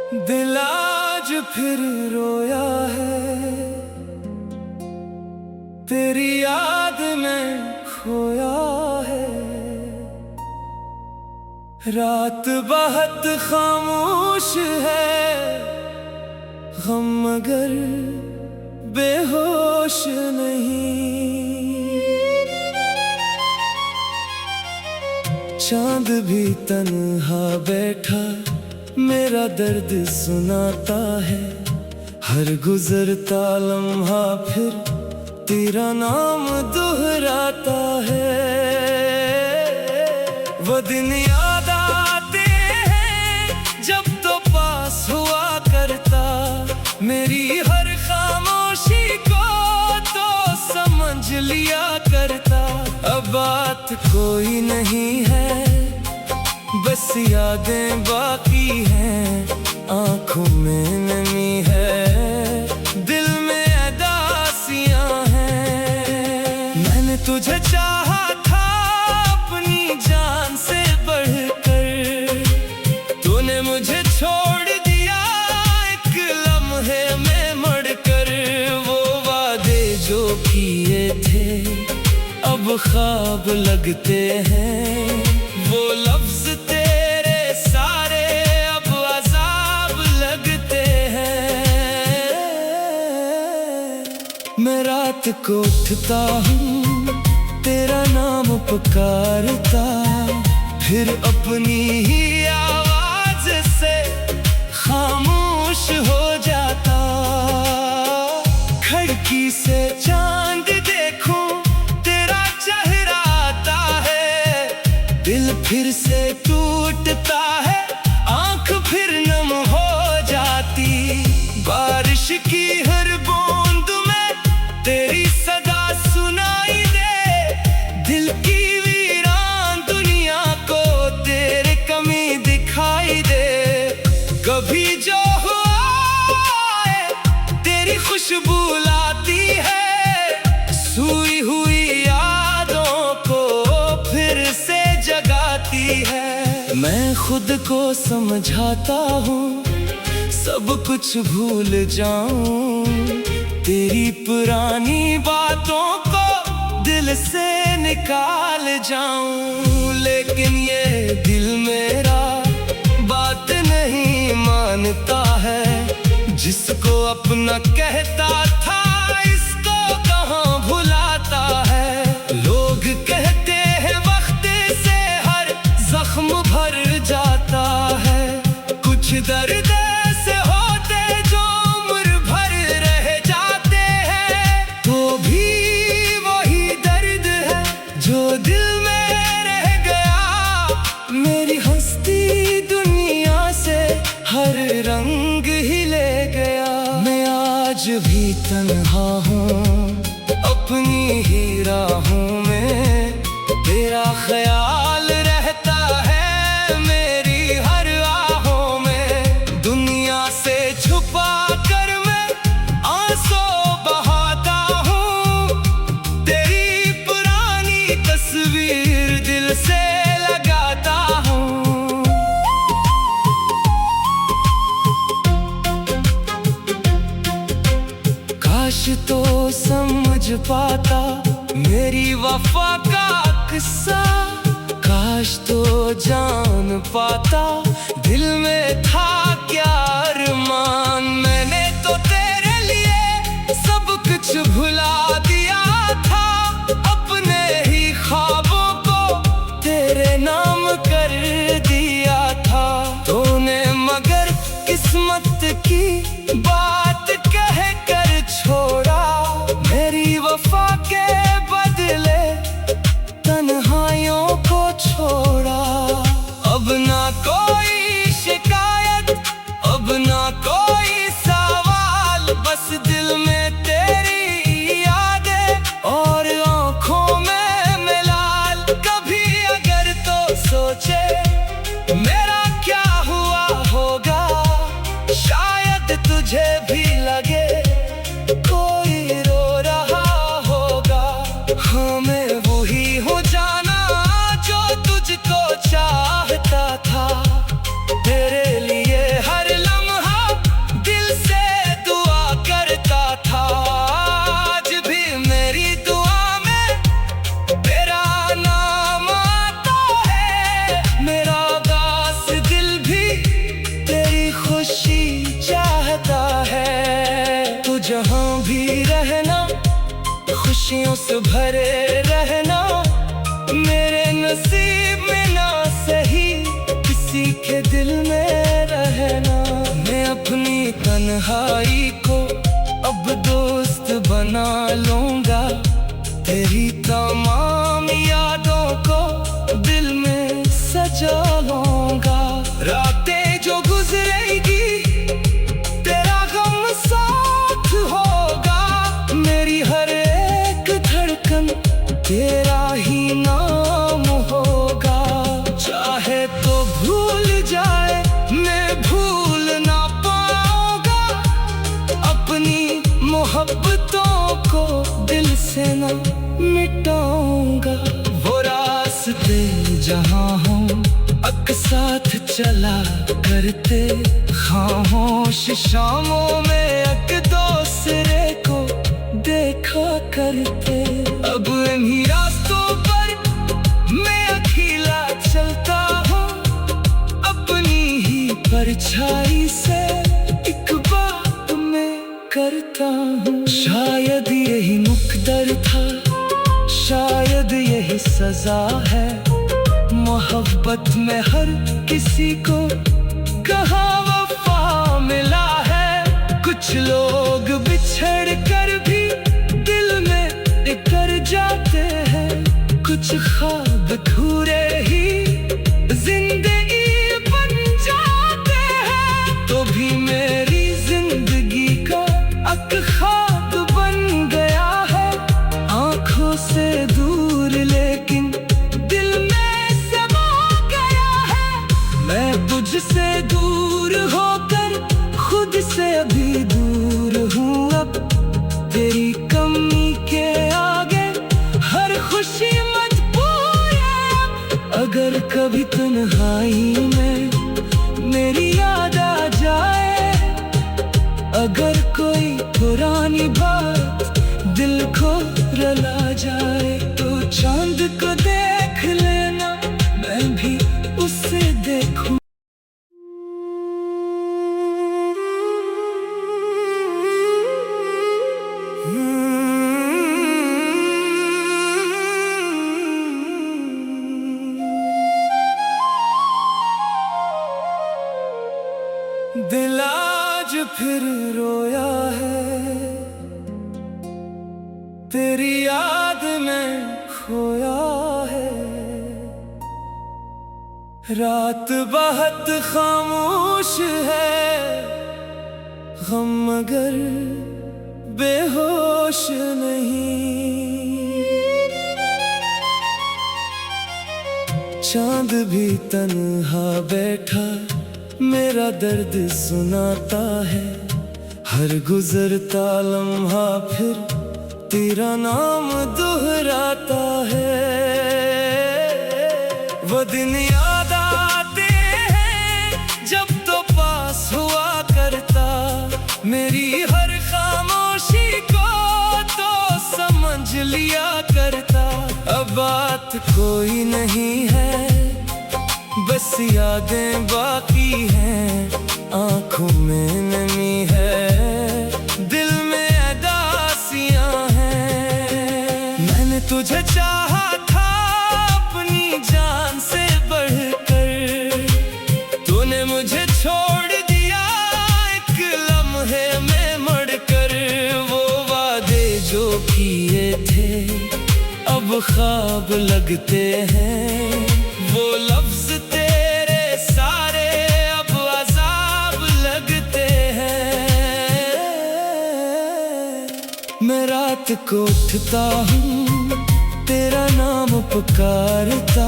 दिल आज फिर रोया है, तेरी याद में खोया है। रात बहुत खामोश है, गम मगर बेहोश नहीं। चांद भी तन्हा बैठा मेरा दर्द सुनाता है। हर गुजरता लम्हा फिर तेरा नाम दोहराता है। वो दिन याद आते हैं जब तो पास हुआ करता, मेरी हर खामोशी को तो समझ लिया करता। अब बात कोई नहीं है, बस यादें बाकी हैं। आंखों में नमी है, दिल में अदासियां हैं। मैंने तुझे चाहा था अपनी जान से बढ़कर, तूने मुझे छोड़ दिया एक लम्हे में मड़कर। वो वादे जो किए थे अब ख्वाब लगते हैं। वो लफ्ज तेरे सारे अब अज़ाब लगते हैं। मैं रात को उठता हूँ तेरा नाम पुकारता, फिर अपनी ही आवाज से खामोश हो जाता। खिड़की से चांद देखूं तेरा चेहरा आता है। दिल फिर से टूटता है, आंख फिर नम हो जाती। बारिश की हर बूंद में तेरी सदा सुनाई दे। दिल की वीरान दुनिया को तेरे कमी दिखाई दे। कभी जो हुआ तेरी खुशबू लाती है, सोई हुई यादों को फिर से जगाती है। मैं खुद को समझाता हूँ सब कुछ भूल जाऊं, तेरी पुरानी बातों को दिल से निकाल जाऊं। लेकिन ये दिल मेरा बात नहीं मानता है, जिसको अपना कहता था इसको कहाँ भुलाता है। लोग कहते हैं वक्त से हर जख्म भर जाता है। कुछ दर्द से होते जो उम्र भर रह जाते हैं, तो भी वही दर्द है जो दिल में रह गया। मेरी हस्ती दुनिया से हर रंग ही ले गया। मैं आज भी तन्हा हूँ अपनी ही राहों में, तेरा ख्याल रहता है मेरी हर आहों में। दुनिया से छुपा कर मैं आंसू बहाता हूँ, तेरी पुरानी तस्वीर दिल से लगाता हूँ। काश तो समझ पाता मेरी वफा का किस्सा, काश तो जान पाता दिल में था क्या अरमान। मैंने तो तेरे लिए सब कुछ भुला दिया था, अपने ही ख्वाबों को तेरे नाम कर दिया था। तूने मगर किस्मत की बात कह कर छोड़ा, मेरी वफा के बदले तन्हाइयों को छोड़ा। अब ना कोई खुशियों से भरे रहना मेरे नसीब में ना सही, किसी के दिल में रहना। मैं अपनी तन्हाई को अब दोस्त बना लूंगा, तेरी तमाम यादों को दिल में सजा लूंगा। रातें जो गुजरेगी तेरा गम साथ होगा, मेरी हर एक धड़कन तेरा ही नाम होगा। चाहे तो भूल जाए मैं भूल ना पाऊंगा, अपनी मोहब्बतों को दिल से ना मिटाऊंगा। वो रास्ते जहाँ हम साथ चला करते, खामोश शामों में एक दूसरे को देखा करते। अब इन्हीं रास्तों पर मैं अकेला चलता हूँ, अपनी ही परछाई से एक बात मैं करता हूँ। शायद यही मुकद्दर था, शायद यही सजा है, मोहब्बत में हर किसी को कहाँ वफा मिला है। कुछ लोग बिछड़ कर भी दिल में इतर जाते हैं, कुछ ख्वाब अधूरे ही जिंदगी बन जाते हैं। तो भी मेरी जिंदगी का एक ख्वाब बन गया है, आंखों से दूर लेकिन तुझसे दूर होकर खुद से अभी दूर हूँ। अब तेरी कमी के आगे हर खुशी मजबूर है। अगर कभी तन्हाई में मेरी याद आ जाए, अगर कोई पुरानी बात दिल को रुला जाए, तो चांद को देख लेना मैं भी उससे देखूं। दिल आज फिर रोया है, तेरी याद में खोया है। रात बहुत खामोश है, गम मगर बेहोश नहीं। चांद भी तन्हा बैठा मेरा दर्द सुनाता है, हर गुजरता लम्हा फिर तेरा नाम दोहराता है। वो दिन याद आते हैं जब तो पास हुआ करता, मेरी हर खामोशी को तो समझ लिया करता। अब बात कोई नहीं है, बस यादें बाकी हैं, आंखों में नमी है, दिल में अदासियां हैं। मैंने तुझे चाहा था अपनी जान से बढ़कर, तूने मुझे छोड़ दिया एक लम्हे में मड़कर। वो वादे जो किए थे अब ख्वाब लगते हैं, वो लफ्ज तेरे सारे अब अज़ाब लगते हैं। मैं रात को उठता हूँ तेरा नाम पुकारता,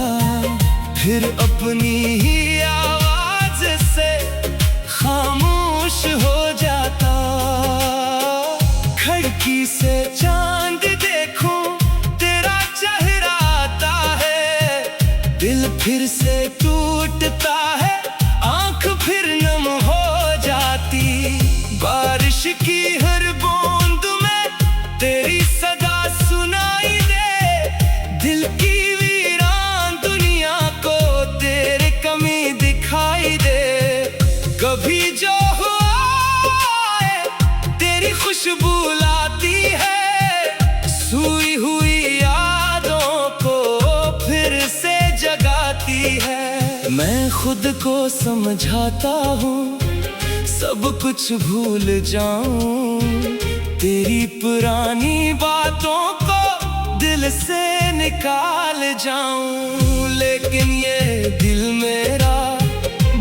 फिर अपनी ही आवाज से खामोश हो जाता। खिड़की से चांद देखूं तेरा चेहरा आता है, दिल फिर से टूटता है, आंख फिर नम हो जाती। बारिश की हर बूंद में तेरी सदा सुनाई दे, दिल की वीरान दुनिया को तेरे कमी को समझाता हूँ सब कुछ भूल जाऊं, तेरी पुरानी बातों को दिल से निकाल जाऊं। लेकिन ये दिल मेरा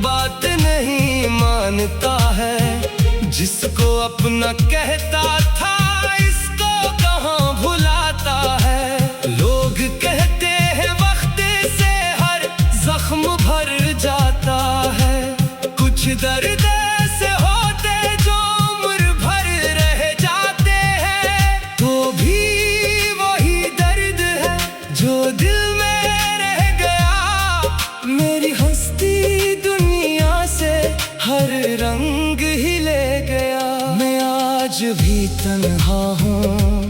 बात नहीं मानता है, जिसको अपना कहता था इसको कहाँ भुलाता है। लोग कहते हैं वक्त से हर जख्म भर जाता है, कुछ दर्द से होते जो उम्र भर रह जाते हैं, तो भी वही दर्द है जो दिल में रह गया। मेरी हंसती दुनिया से हर रंग ही ले गया। मैं आज भी तन्हा हूँ,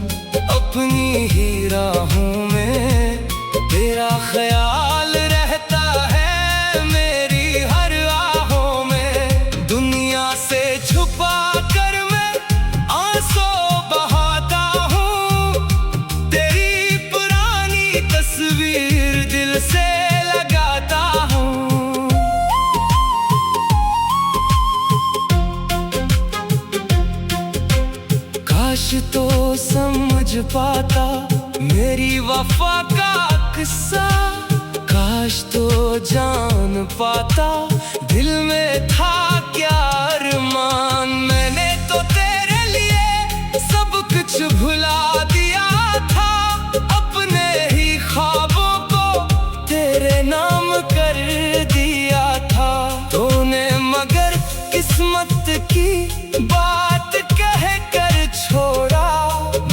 अपनी ही राहों में तेरा ख्याल रहता है मेरी हर आहों में। दुनिया से छुपा कर मैं आंसू बहाता हूँ, तेरी पुरानी तस्वीर दिल से लगाता हूँ। काश तो समझ पाता मेरी वफा का किस्सा, काश तो जान पाता दिल में था क्या अरमान। मैंने तो तेरे लिए सब कुछ भुला दिया था, अपने ही ख्वाबों को तेरे नाम कर दिया था। तूने मगर किस्मत की बात कह कर छोड़ा,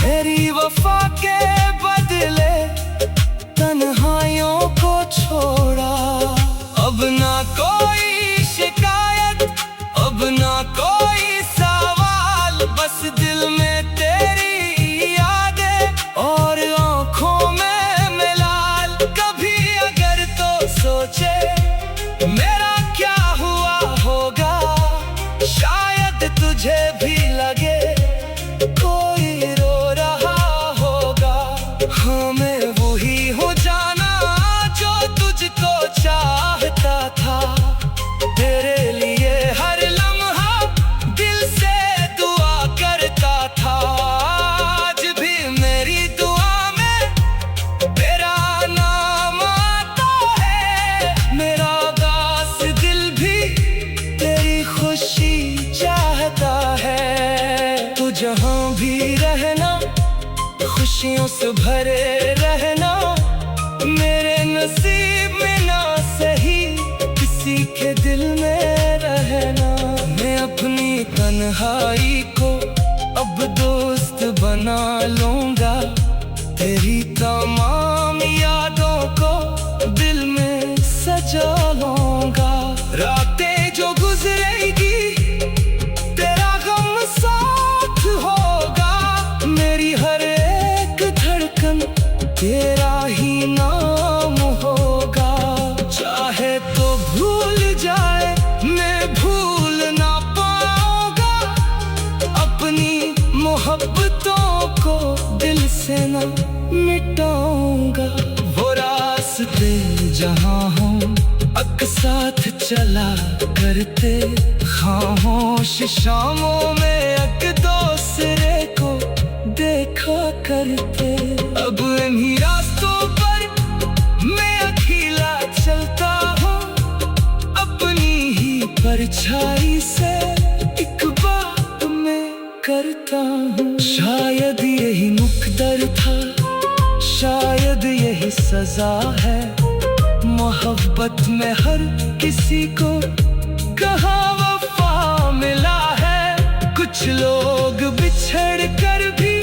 मेरी वफा के बदले तन्हाइयों को छोड़ा। अब ना कोई शिकायत, अब ना कोई सवाल, बस दिल में तेरी यादें और आँखों में मिलाल। कभी अगर तो सोचे मेरा क्या हुआ होगा, शायद तुझे भी लगे कोई रो रहा होगा। हाँ मैं वही हो जाना जो तुझको चाहता था, तेरे लिए हर लम्हा दिल से दुआ करता था। आज भी मेरी दुआ में तेरा नाम आता है, मेरा उदास दिल भी तेरी खुशी चाहता है। तू जहाँ भी रहना खुशियों से भरे रहना, मेरे नसीब में ना सही किसी के दिल में रहना। मैं अपनी तन्हाई को अब दोस्त बना लूंगा, तेरी तमाम यादों को दिल में सजा लूंगा। रातें जो गुजरेगी तेरा गम साथ होगा, मेरी हर एक धड़कन तेरा ही नाम होगा। चाहे तो भूल जाए मैं भूल ना पाऊंगा, अपनी मोहब्बतों को दिल से ना मिटाऊंगा। वो रास्ते जहाँ हम अक साथ चला करते, खामोश शामों में अक दूसरे को देखा करते। अब इन्हीं रास्तों पर मैं अकेला चलता हूँ, अपनी ही परछाई से एक बात मैं करता हूँ। शायद यही मुकद्दर था, शायद यही सजा है, मोहब्बत में हर किसी को कहाँ वफा मिला है। कुछ लोग बिछड़ कर भी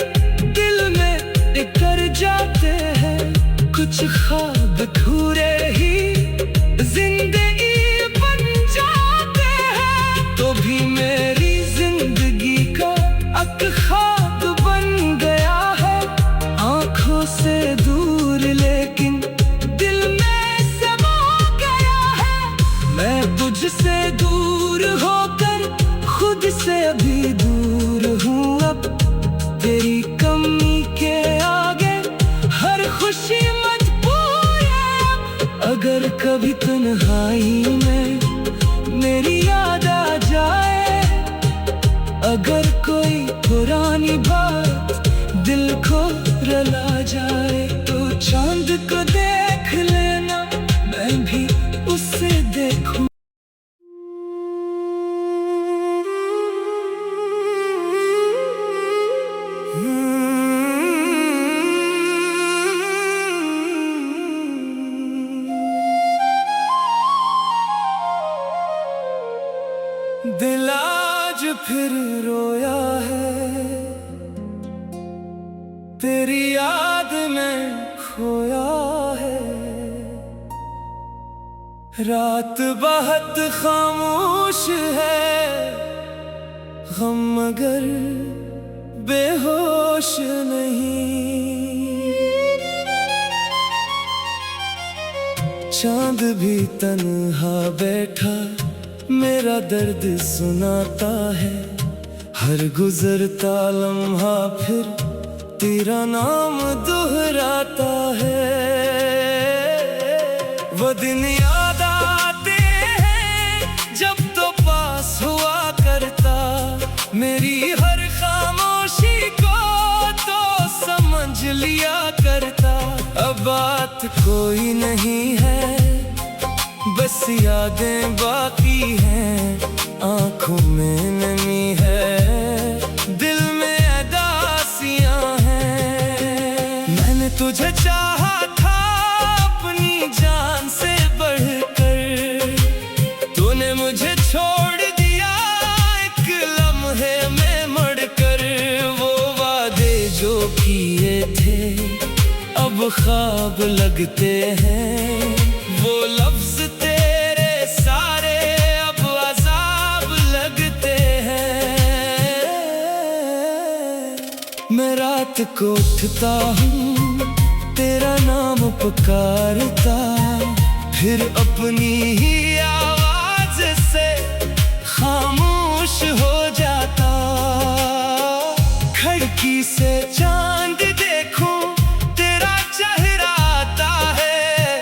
दिल में इतर जाते हैं, कुछ ख्वाब अधूरे ही जिंदगी बन जाते हैं। तो भी मेरी जिंदगी का एक ख्वाब बन गया है, आंखों से दूर लेकिन दिल में समा गया है। मैं तुझसे दूर होकर खुद से अभी दूर हूँ, अब तेरी कमी के आगे हर खुशी मजबूर है। अगर कभी तन्हाई में याद आ जाए, अगर कोई पुरानी बात दिल को रुला जाए, तो चांद को देख लेना, मैं भी उसे देखूं। दिल आज फिर रोया है, तेरी याद में खोया है। रात बहुत खामोश है, गम मगर बेहोश नहीं। चांद भी तन्हा बैठा मेरा दर्द सुनाता है, हर गुजरता लम्हा फिर तेरा नाम दोहराता है। वो दिन याद आते हैं जब तो पास हुआ करता, मेरी हर खामोशी को तो समझ लिया करता। अब बात कोई नहीं है, बस यादें बाकी हैं, आंखों में नमी है, दिल में अदासियां हैं। मैंने तुझे चाहा था अपनी जान से बढ़कर, तूने मुझे छोड़ दिया एक लम्हे में मड़कर। वो वादे जो किए थे अब ख्वाब लगते हैं, वो लफ्ज तेरे सारे अब अज़ाब लगते हैं। मैं रात को उठता हूँ तेरा नाम पुकारता, फिर अपनी ही आवाज से खामोश हो जाता। खिड़की से चांद देखूं तेरा चेहरा आता है,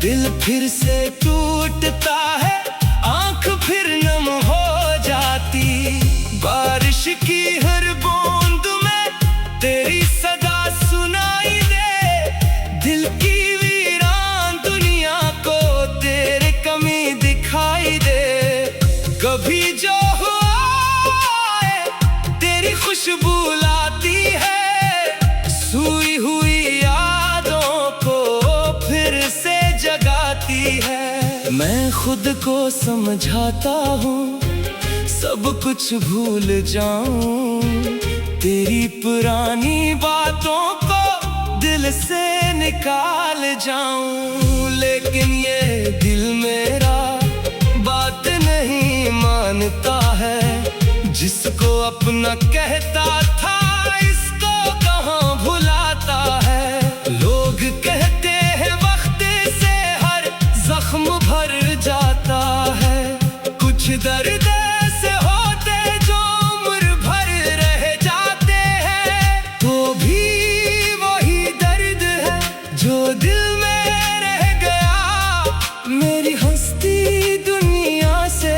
दिल फिर से टूटता है, आंख फिर नम हो जाती। बारिश की हर बूंद में तेरी सदा सुनाई दे, दिल की वीरान दुनिया को तेरे कमी दिखाई दे। कभी जो हुआ तेरी खुशबू लाती है, सोई हुई यादों को फिर से जगाती है। मैं खुद को समझाता हूँ सब कुछ भूल जाऊं, तेरी पुरानी बातों को दिल से निकाल जाऊं। लेकिन ये दिल मेरा बात नहीं मानता है, जिसको अपना कहता था इसको कहाँ भुलाता है। लोग कहते हैं वक्त से हर जख्म भर जाता है, कुछ दर्द से होते जो उम्र भर रह जाते हैं, तो भी वही दर्द है जो दिल में रह गया। मेरी हंसती दुनिया से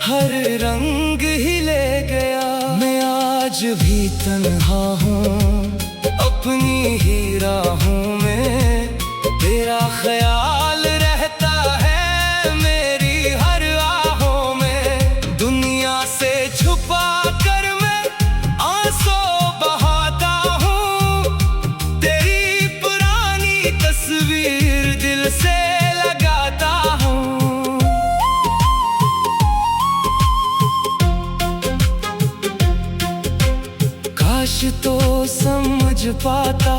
हर रंग ही ले गया। मैं आज भी तन्हा हूँ अपनी ही राहों में, तेरा ख्याल रहता है मेरी हर आहों में। दुनिया से छुपा कर मैं आंसू बहाता हूँ, तेरी पुरानी तस्वीर दिल से लगाता हूँ। काश तो समझ पाता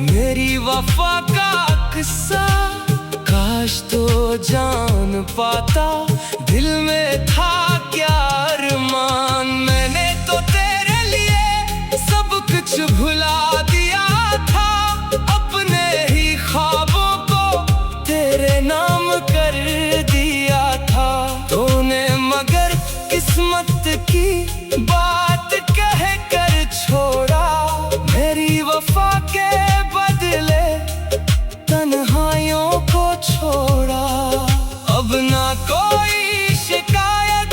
मेरी वफा का किस्सा, काश तो जान पाता दिल में था क्या अरमान। मैंने तो तेरे लिए सब कुछ भुला दिया था, अपने ही ख्वाबों को तेरे नाम कर दिया था। तूने मगर किस्मत की बात कह कर छोड़ा, मेरी वफा के बदले तन्हाइयों को छोड़ा। अब ना कोई शिकायत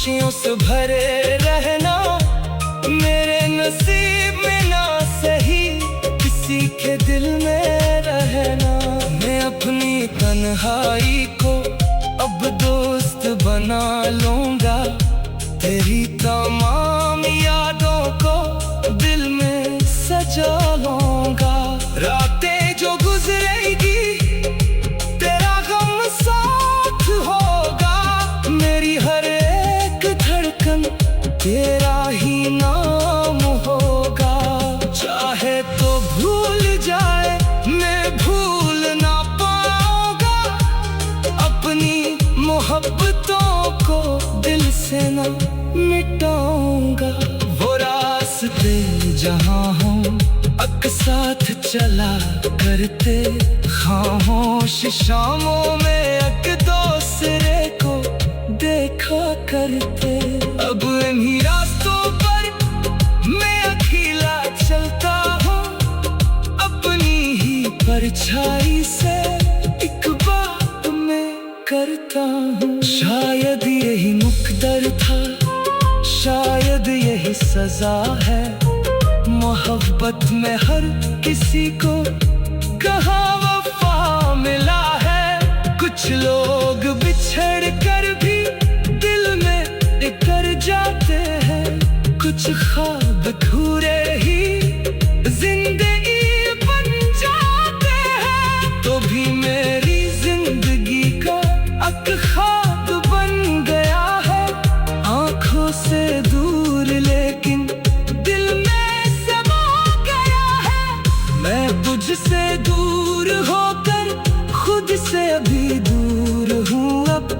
खुशियों से भरे रहना, मेरे नसीब में ना सही किसी के दिल में रहना। मैं अपनी तन्हाई को अब दोस्त बना लूंगा, तेरी तमाम यादों को दिल में सजा लूंगा। रातें जो गुजरेगी तेरा गम साथ होगा, मेरी हर एक धड़कन तेरा ही नाम होगा। चाहे तो भूल जाए मैं भूल ना पाऊंगा, अपनी मोहब्बतों को दिल से ना मिटाऊंगा। वो रास्ते जहाँ हम साथ चला करते, खामोश शामों में एक दूसरे को देखा करते। अब इन्हीं रास्तों पर मैं अकेला चलता हूँ, अपनी ही परछाई से एक बात मैं करता हूँ। शायद यही मुकद्दर था, शायद यही सजा है, मोहब्बत में हर किसी को कहाँ वफा मिला है। कुछ लोग बिछड़ कर भी दिल में इकर जाते हैं, कुछ ख्वाब अधूरे ही जिंदगी बन जाते हैं। तो भी मेरी जिंदगी का एक ख्वाब बन गया है, आंखों से दूर लेकिन तुझसे दूर होकर खुद से अभी दूर हूँ। अब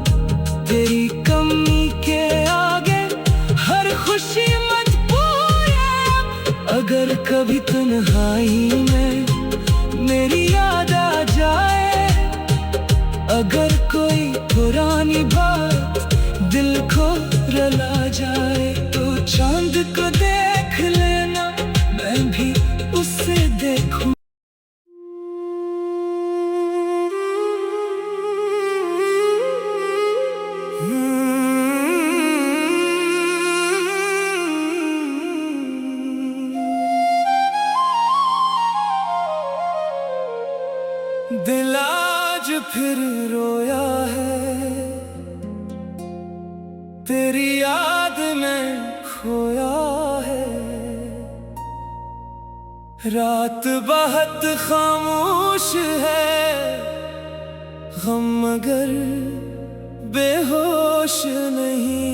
तेरी कमी के आगे हर खुशी मजबूर है। अगर कभी तन्हाई में मेरी याद आ जाए, अगर कोई पुरानी बात दिल को रुला जाए, तो चांद को देख लेना, मैं भी उससे देखूं। दिल आज फिर रोया है, तेरी याद में खोया है। रात बहुत खामोश है, गम मगर बेहोश नहीं।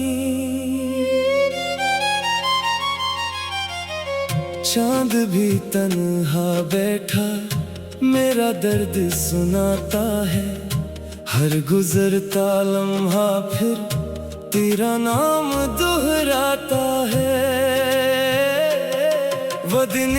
चांद भी तन्हा बैठा मेरा दर्द सुनाता है, हर गुजरता लम्हा फिर तेरा नाम दोहराता है। वो दिन